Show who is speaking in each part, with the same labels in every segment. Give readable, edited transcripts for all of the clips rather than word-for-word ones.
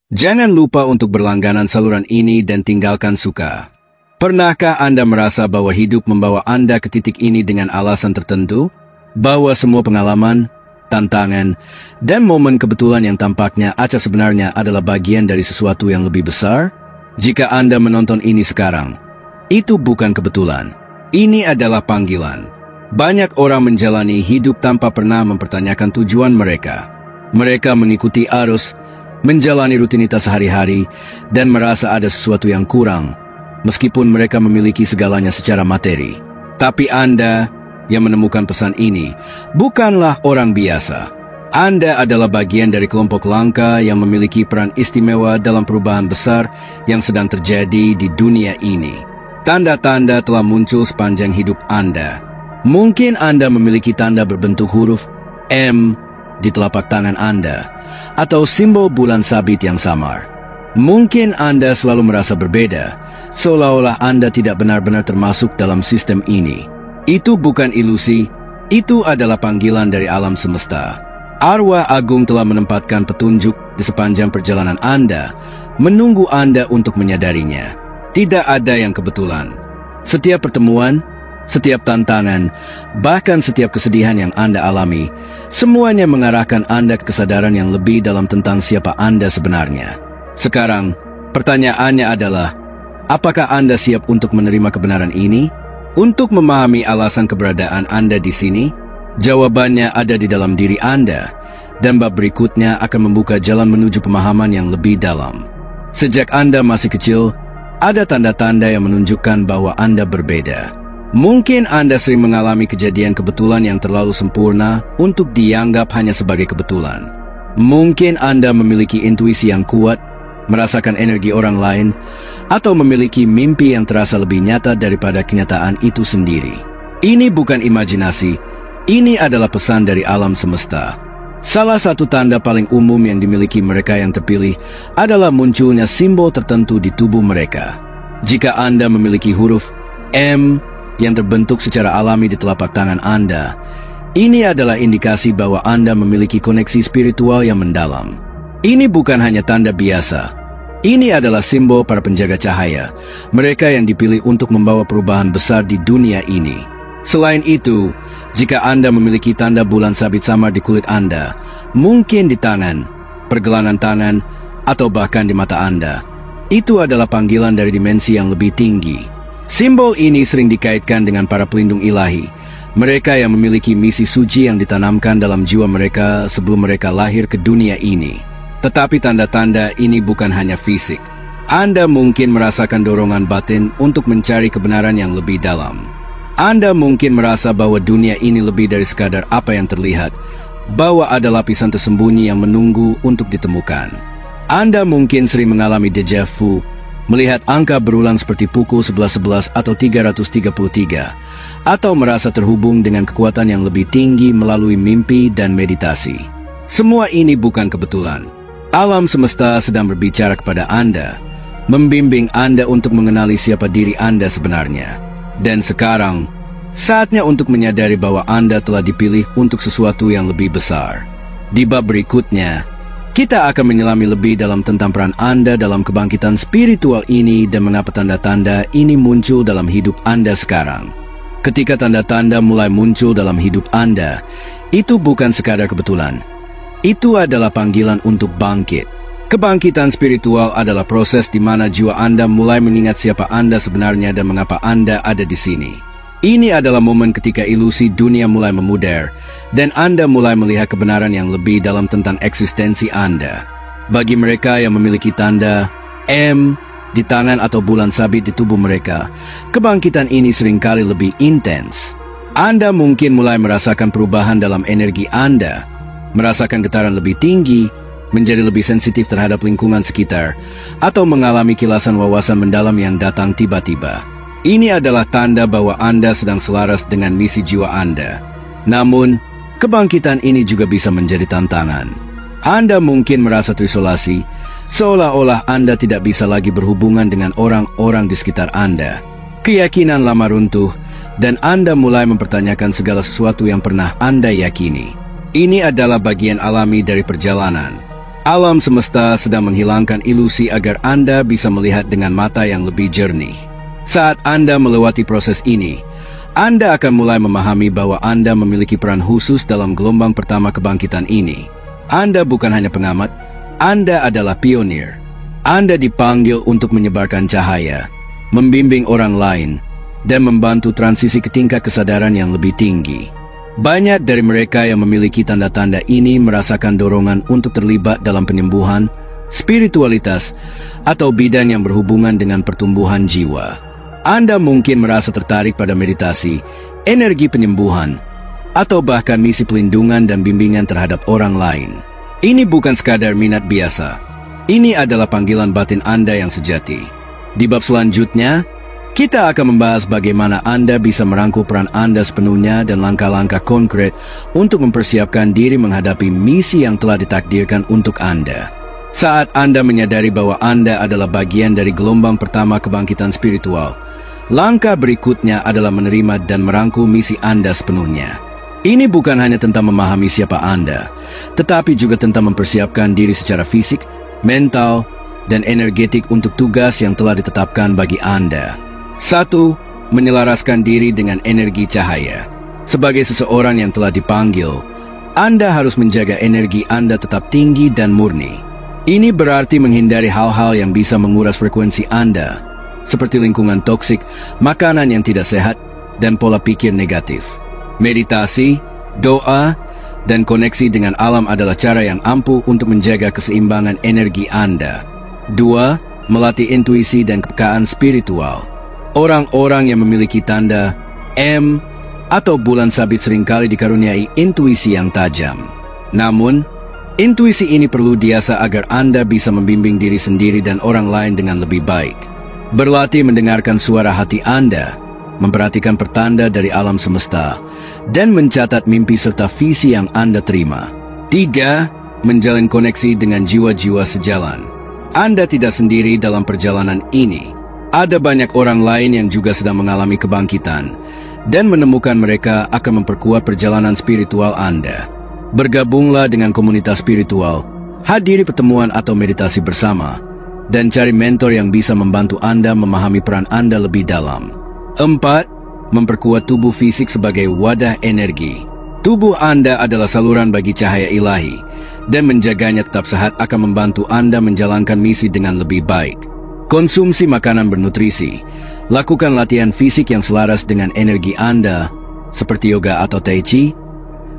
Speaker 1: Jangan lupa untuk berlangganan saluran ini dan tinggalkan suka. Pernahkah Anda merasa bahwa hidup membawa Anda ke titik ini dengan alasan tertentu? Bahwa semua pengalaman, tantangan, dan momen kebetulan yang tampaknya acak sebenarnya adalah bagian dari sesuatu yang lebih besar? Jika Anda menonton ini sekarang, itu bukan kebetulan. Ini adalah panggilan. Banyak orang menjalani hidup tanpa pernah mempertanyakan tujuan mereka. Mereka mengikuti arus, menjalani rutinitas sehari-hari, dan merasa ada sesuatu yang kurang, meskipun mereka memiliki segalanya secara materi. Tapi Anda yang menemukan pesan ini bukanlah orang biasa. Anda adalah bagian dari kelompok langka yang memiliki peran istimewa dalam perubahan besar yang sedang terjadi di dunia ini. Tanda-tanda telah muncul sepanjang hidup Anda. Mungkin Anda memiliki tanda berbentuk huruf M di telapak tangan Anda, atau simbol bulan sabit yang samar. Mungkin Anda selalu merasa berbeda, seolah-olah Anda tidak benar-benar termasuk dalam sistem ini. Itu bukan ilusi, itu adalah panggilan dari alam semesta. Arwah agung telah menempatkan petunjuk di sepanjang perjalanan Anda, menunggu Anda untuk menyadarinya. Tidak ada yang kebetulan. Setiap pertemuan, setiap tantangan, bahkan setiap kesedihan yang Anda alami, semuanya mengarahkan Anda ke kesadaran yang lebih dalam tentang siapa Anda sebenarnya. Sekarang, pertanyaannya adalah, apakah Anda siap untuk menerima kebenaran ini? Untuk memahami alasan keberadaan Anda di sini? Jawabannya ada di dalam diri Anda, dan bab berikutnya akan membuka jalan menuju pemahaman yang lebih dalam. Sejak Anda masih kecil, ada tanda-tanda yang menunjukkan bahwa Anda berbeda. Mungkin Anda sering mengalami kejadian kebetulan yang terlalu sempurna untuk dianggap hanya sebagai kebetulan. Mungkin Anda memiliki intuisi yang kuat, merasakan energi orang lain, atau memiliki mimpi yang terasa lebih nyata daripada kenyataan itu sendiri. Ini bukan imajinasi, ini adalah pesan dari alam semesta. Salah satu tanda paling umum yang dimiliki mereka yang terpilih adalah munculnya simbol tertentu di tubuh mereka. Jika Anda memiliki huruf M yang terbentuk secara alami di telapak tangan Anda, ini adalah indikasi bahwa Anda memiliki koneksi spiritual yang mendalam. Ini bukan hanya tanda biasa. Ini adalah simbol para penjaga cahaya, mereka yang dipilih untuk membawa perubahan besar di dunia ini. Selain itu, jika Anda memiliki tanda bulan sabit samar di kulit Anda, mungkin di tangan, pergelangan tangan, atau bahkan di mata Anda, itu adalah panggilan dari dimensi yang lebih tinggi. Simbol ini sering dikaitkan dengan para pelindung ilahi, mereka yang memiliki misi suci yang ditanamkan dalam jiwa mereka sebelum mereka lahir ke dunia ini. Tetapi tanda-tanda ini bukan hanya fisik. Anda mungkin merasakan dorongan batin untuk mencari kebenaran yang lebih dalam. Anda mungkin merasa bahwa dunia ini lebih dari sekadar apa yang terlihat, bahwa ada lapisan tersembunyi yang menunggu untuk ditemukan. Anda mungkin sering mengalami déjà vu, melihat angka berulang seperti pukul 11.11 atau 333, atau merasa terhubung dengan kekuatan yang lebih tinggi melalui mimpi dan meditasi. Semua ini bukan kebetulan. Alam semesta sedang berbicara kepada Anda, membimbing Anda untuk mengenali siapa diri Anda sebenarnya. Dan sekarang, saatnya untuk menyadari bahwa Anda telah dipilih untuk sesuatu yang lebih besar. Di bab berikutnya, kita akan menyelami lebih dalam tentang peran Anda dalam kebangkitan spiritual ini dan mengapa tanda-tanda ini muncul dalam hidup Anda sekarang. Ketika tanda-tanda mulai muncul dalam hidup Anda, itu bukan sekadar kebetulan. Itu adalah panggilan untuk bangkit. Kebangkitan spiritual adalah proses di mana jiwa Anda mulai mengingat siapa Anda sebenarnya dan mengapa Anda ada di sini. Ini adalah momen ketika ilusi dunia mulai memudar, dan Anda mulai melihat kebenaran yang lebih dalam tentang eksistensi Anda. Bagi mereka yang memiliki tanda M di tangan atau bulan sabit di tubuh mereka, kebangkitan ini seringkali lebih intens. Anda mungkin mulai merasakan perubahan dalam energi Anda, merasakan getaran lebih tinggi, menjadi lebih sensitif terhadap lingkungan sekitar, atau mengalami kilasan wawasan mendalam yang datang tiba-tiba. Ini adalah tanda bahwa Anda sedang selaras dengan misi jiwa Anda. Namun, kebangkitan ini juga bisa menjadi tantangan. Anda mungkin merasa terisolasi, seolah-olah Anda tidak bisa lagi berhubungan dengan orang-orang di sekitar Anda. Keyakinan lama runtuh, dan Anda mulai mempertanyakan segala sesuatu yang pernah Anda yakini. Ini adalah bagian alami dari perjalanan. Alam semesta sedang menghilangkan ilusi agar Anda bisa melihat dengan mata yang lebih jernih. Saat Anda melewati proses ini, Anda akan mulai memahami bahwa Anda memiliki peran khusus dalam gelombang pertama kebangkitan ini. Anda bukan hanya pengamat, Anda adalah pionir. Anda dipanggil untuk menyebarkan cahaya, membimbing orang lain, dan membantu transisi ke tingkat kesadaran yang lebih tinggi. Banyak dari mereka yang memiliki tanda-tanda ini merasakan dorongan untuk terlibat dalam penyembuhan, spiritualitas, atau bidang yang berhubungan dengan pertumbuhan jiwa. Anda mungkin merasa tertarik pada meditasi, energi penyembuhan, atau bahkan misi pelindungan dan bimbingan terhadap orang lain. Ini bukan sekadar minat biasa. Ini adalah panggilan batin Anda yang sejati. Di bab selanjutnya, kita akan membahas bagaimana Anda bisa merangkul peran Anda sepenuhnya dan langkah-langkah konkret untuk mempersiapkan diri menghadapi misi yang telah ditakdirkan untuk Anda. Saat Anda menyadari bahwa Anda adalah bagian dari gelombang pertama kebangkitan spiritual, langkah berikutnya adalah menerima dan merangkul misi Anda sepenuhnya. Ini bukan hanya tentang memahami siapa Anda, tetapi juga tentang mempersiapkan diri secara fisik, mental, dan energetik untuk tugas yang telah ditetapkan bagi Anda. 1. Menyelaraskan diri dengan energi cahaya. Sebagai seseorang yang telah dipanggil, Anda harus menjaga energi Anda tetap tinggi dan murni. Ini berarti menghindari hal-hal yang bisa menguras frekuensi Anda, seperti lingkungan toksik, makanan yang tidak sehat, dan pola pikir negatif. Meditasi, doa, dan koneksi dengan alam adalah cara yang ampuh untuk menjaga keseimbangan energi Anda. 2. Melatih intuisi dan kepekaan spiritual. Orang-orang yang memiliki tanda M atau bulan sabit seringkali dikaruniai intuisi yang tajam. Namun, intuisi ini perlu diasah agar Anda bisa membimbing diri sendiri dan orang lain dengan lebih baik. Berlatih mendengarkan suara hati Anda, memperhatikan pertanda dari alam semesta, dan mencatat mimpi serta visi yang Anda terima. 3. Menjalin koneksi dengan jiwa-jiwa sejalan. Anda tidak sendiri dalam perjalanan ini. Ada banyak orang lain yang juga sedang mengalami kebangkitan, dan menemukan mereka akan memperkuat perjalanan spiritual Anda. Bergabunglah dengan komunitas spiritual, hadiri pertemuan atau meditasi bersama, dan cari mentor yang bisa membantu Anda memahami peran Anda lebih dalam. 4. Memperkuat tubuh fisik sebagai wadah energi. Tubuh Anda adalah saluran bagi cahaya ilahi, dan menjaganya tetap sehat akan membantu Anda menjalankan misi dengan lebih baik. Konsumsi makanan bernutrisi, lakukan latihan fisik yang selaras dengan energi Anda, seperti yoga atau tai chi,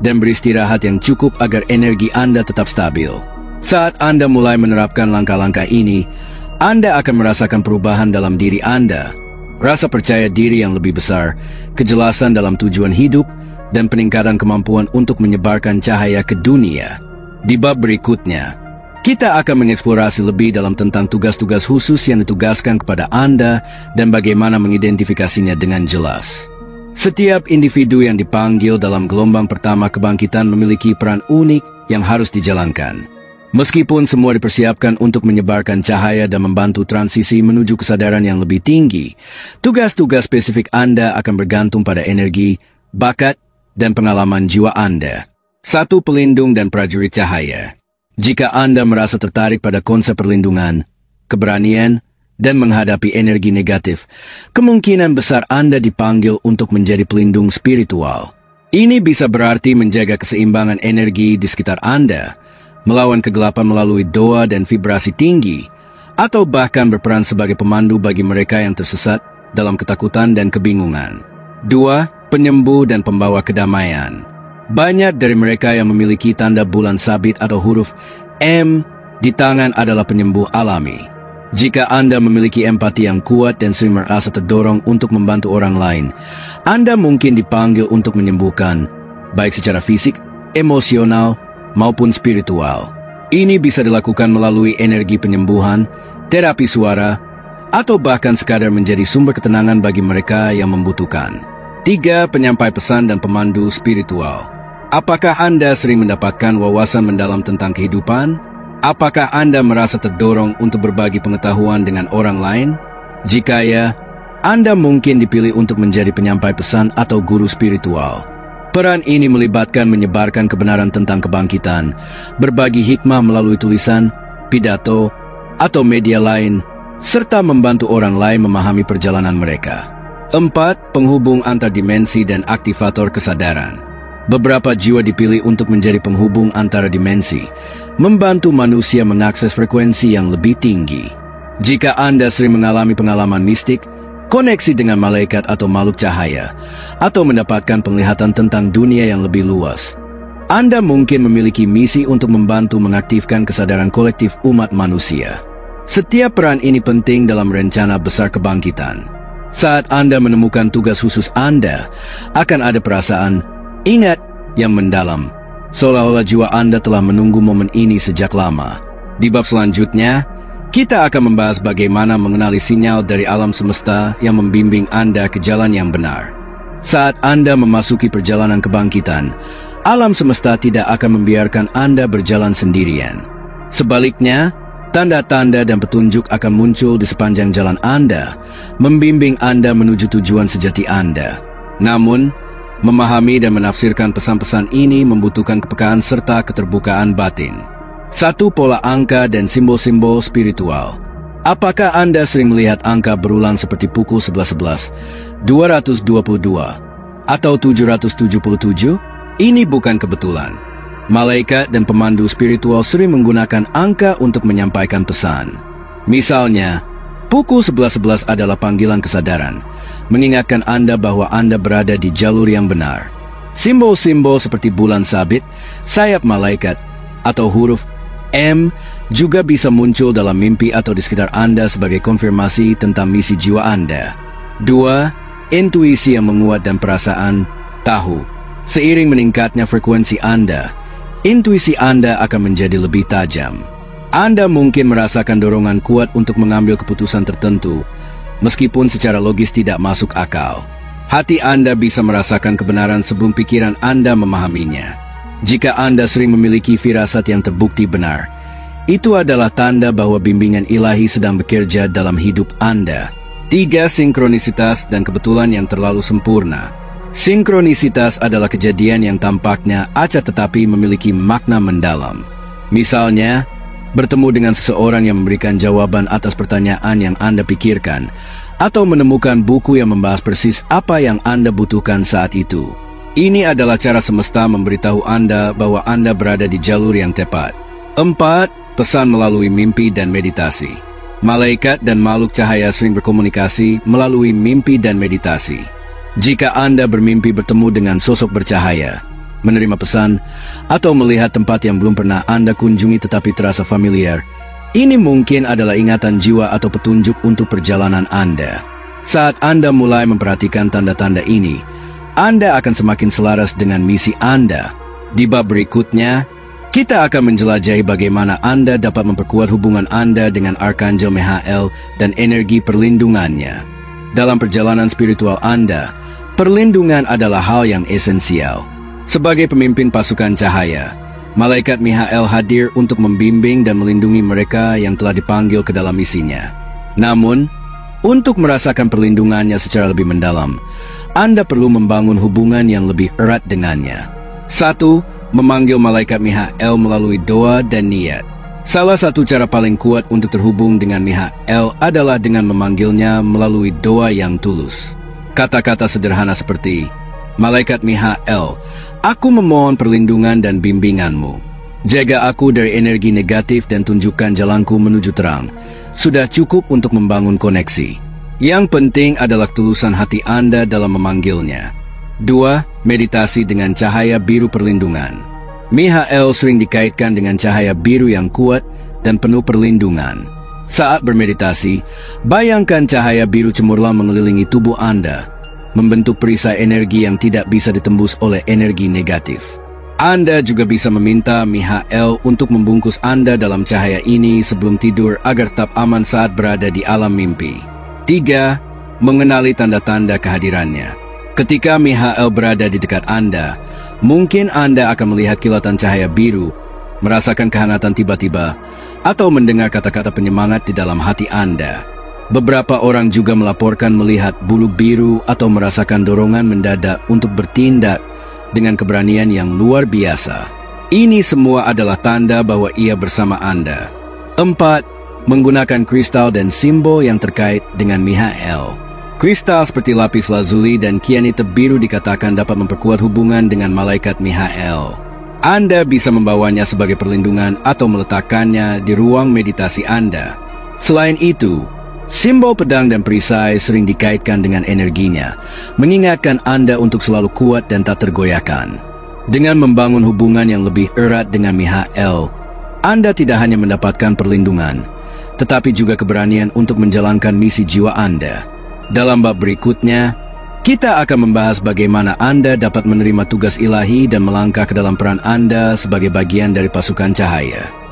Speaker 1: dan beristirahat yang cukup agar energi Anda tetap stabil. Saat Anda mulai menerapkan langkah-langkah ini, Anda akan merasakan perubahan dalam diri Anda, rasa percaya diri yang lebih besar, kejelasan dalam tujuan hidup, dan peningkatan kemampuan untuk menyebarkan cahaya ke dunia. Di bab berikutnya, kita akan mengeksplorasi lebih dalam tentang tugas-tugas khusus yang ditugaskan kepada Anda dan bagaimana mengidentifikasinya dengan jelas. Setiap individu yang dipanggil dalam gelombang pertama kebangkitan memiliki peran unik yang harus dijalankan. Meskipun semua dipersiapkan untuk menyebarkan cahaya dan membantu transisi menuju kesadaran yang lebih tinggi, tugas-tugas spesifik Anda akan bergantung pada energi, bakat, dan pengalaman jiwa Anda. 1. Pelindung dan prajurit cahaya. Jika Anda merasa tertarik pada konsep perlindungan, keberanian, dan menghadapi energi negatif, kemungkinan besar Anda dipanggil untuk menjadi pelindung spiritual. Ini bisa berarti menjaga keseimbangan energi di sekitar Anda, melawan kegelapan melalui doa dan vibrasi tinggi, atau bahkan berperan sebagai pemandu bagi mereka yang tersesat dalam ketakutan dan kebingungan. 2. Penyembuh dan pembawa kedamaian. Banyak dari mereka yang memiliki tanda bulan sabit atau huruf M di tangan adalah penyembuh alami. Jika Anda memiliki empati yang kuat dan sering merasa terdorong untuk membantu orang lain, Anda mungkin dipanggil untuk menyembuhkan, baik secara fisik, emosional, maupun spiritual. Ini bisa dilakukan melalui energi penyembuhan, terapi suara, atau bahkan sekadar menjadi sumber ketenangan bagi mereka yang membutuhkan. 3. Penyampai pesan dan pemandu spiritual. Apakah Anda sering mendapatkan wawasan mendalam tentang kehidupan? Apakah Anda merasa terdorong untuk berbagi pengetahuan dengan orang lain? Jika ya, Anda mungkin dipilih untuk menjadi penyampai pesan atau guru spiritual. Peran ini melibatkan menyebarkan kebenaran tentang kebangkitan, berbagi hikmah melalui tulisan, pidato, atau media lain, serta membantu orang lain memahami perjalanan mereka. 4. Penghubung antar dimensi dan aktivator kesadaran. Beberapa jiwa dipilih untuk menjadi penghubung antara dimensi, membantu manusia mengakses frekuensi yang lebih tinggi. Jika Anda sering mengalami pengalaman mistik, koneksi dengan malaikat atau makhluk cahaya, atau mendapatkan penglihatan tentang dunia yang lebih luas, Anda mungkin memiliki misi untuk membantu mengaktifkan kesadaran kolektif umat manusia. Setiap peran ini penting dalam rencana besar kebangkitan. Saat Anda menemukan tugas khusus Anda, akan ada perasaan ingat yang mendalam, seolah-olah jiwa Anda telah menunggu momen ini sejak lama. Di bab selanjutnya, kita akan membahas bagaimana mengenali sinyal dari alam semesta yang membimbing Anda ke jalan yang benar. Saat Anda memasuki perjalanan kebangkitan, alam semesta tidak akan membiarkan Anda berjalan sendirian. Sebaliknya, tanda-tanda dan petunjuk akan muncul di sepanjang jalan Anda, membimbing Anda menuju tujuan sejati Anda. Namun, memahami dan menafsirkan pesan-pesan ini membutuhkan kepekaan serta keterbukaan batin. 1. Pola angka dan simbol-simbol spiritual. Apakah Anda sering melihat angka berulang seperti pukul 11.11, 222, atau 777? Ini bukan kebetulan. Malaikat dan pemandu spiritual sering menggunakan angka untuk menyampaikan pesan. Misalnya, pukul 11.11 adalah panggilan kesadaran, mengingatkan Anda bahwa Anda berada di jalur yang benar. Simbol-simbol seperti bulan sabit, sayap malaikat, atau huruf M juga bisa muncul dalam mimpi atau di sekitar Anda sebagai konfirmasi tentang misi jiwa Anda. 2. Intuisi yang menguat dan perasaan tahu. Seiring meningkatnya frekuensi Anda, intuisi Anda akan menjadi lebih tajam. Anda mungkin merasakan dorongan kuat untuk mengambil keputusan tertentu, meskipun secara logis tidak masuk akal. Hati Anda bisa merasakan kebenaran sebelum pikiran Anda memahaminya. Jika Anda sering memiliki firasat yang terbukti benar, itu adalah tanda bahwa bimbingan ilahi sedang bekerja dalam hidup Anda. 3. Sinkronisitas dan kebetulan yang terlalu sempurna. Sinkronisitas adalah kejadian yang tampaknya acak tetapi memiliki makna mendalam. Misalnya, bertemu dengan seseorang yang memberikan jawaban atas pertanyaan yang Anda pikirkan, atau menemukan buku yang membahas persis apa yang Anda butuhkan saat itu. Ini adalah cara semesta memberitahu Anda bahwa Anda berada di jalur yang tepat. 4. Pesan melalui mimpi dan meditasi. Malaikat dan makhluk cahaya sering berkomunikasi melalui mimpi dan meditasi. Jika Anda bermimpi bertemu dengan sosok bercahaya, menerima pesan, atau melihat tempat yang belum pernah Anda kunjungi tetapi terasa familiar, ini mungkin adalah ingatan jiwa atau petunjuk untuk perjalanan Anda. Saat Anda mulai memperhatikan tanda-tanda ini, Anda akan semakin selaras dengan misi Anda. Di bab berikutnya, kita akan menjelajahi bagaimana Anda dapat memperkuat hubungan Anda dengan Arkanjel Michael dan energi perlindungannya. Dalam perjalanan spiritual Anda, perlindungan adalah hal yang esensial. Sebagai pemimpin pasukan cahaya, Malaikat Michael hadir untuk membimbing dan melindungi mereka yang telah dipanggil ke dalam misinya. Namun, untuk merasakan perlindungannya secara lebih mendalam, Anda perlu membangun hubungan yang lebih erat dengannya. 1. Memanggil Malaikat Michael melalui doa dan niat. Salah satu cara paling kuat untuk terhubung dengan Michael adalah dengan memanggilnya melalui doa yang tulus. Kata-kata sederhana seperti, Malaikat Michael, aku memohon perlindungan dan bimbinganmu. Jaga aku dari energi negatif dan tunjukkan jalanku menuju terang. Sudah cukup untuk membangun koneksi. Yang penting adalah ketulusan hati Anda dalam memanggilnya. 2. Meditasi dengan cahaya biru perlindungan. Michael sering dikaitkan dengan cahaya biru yang kuat dan penuh perlindungan. Saat bermeditasi, bayangkan cahaya biru cemerlang mengelilingi tubuh Anda, membentuk perisai energi yang tidak bisa ditembus oleh energi negatif. Anda juga bisa meminta Michael untuk membungkus Anda dalam cahaya ini sebelum tidur agar tetap aman saat berada di alam mimpi. 3. Mengenali tanda-tanda kehadirannya. Ketika Michael berada di dekat Anda, mungkin Anda akan melihat kilatan cahaya biru, merasakan kehangatan tiba-tiba, atau mendengar kata-kata penyemangat di dalam hati Anda. Beberapa orang juga melaporkan melihat bulu biru atau merasakan dorongan mendadak untuk bertindak dengan keberanian yang luar biasa. Ini semua adalah tanda bahwa ia bersama Anda. 4. Menggunakan kristal dan simbol yang terkait dengan Mihael. Kristal seperti lapis lazuli dan kianita biru dikatakan dapat memperkuat hubungan dengan malaikat Mihael. Anda bisa membawanya sebagai perlindungan atau meletakkannya di ruang meditasi Anda. Selain itu, simbol pedang dan perisai sering dikaitkan dengan energinya, mengingatkan Anda untuk selalu kuat dan tak tergoyahkan. Dengan membangun hubungan yang lebih erat dengan Mihael, Anda tidak hanya mendapatkan perlindungan, tetapi juga keberanian untuk menjalankan misi jiwa Anda. Dalam bab berikutnya, kita akan membahas bagaimana Anda dapat menerima tugas ilahi dan melangkah ke dalam peran Anda sebagai bagian dari pasukan cahaya.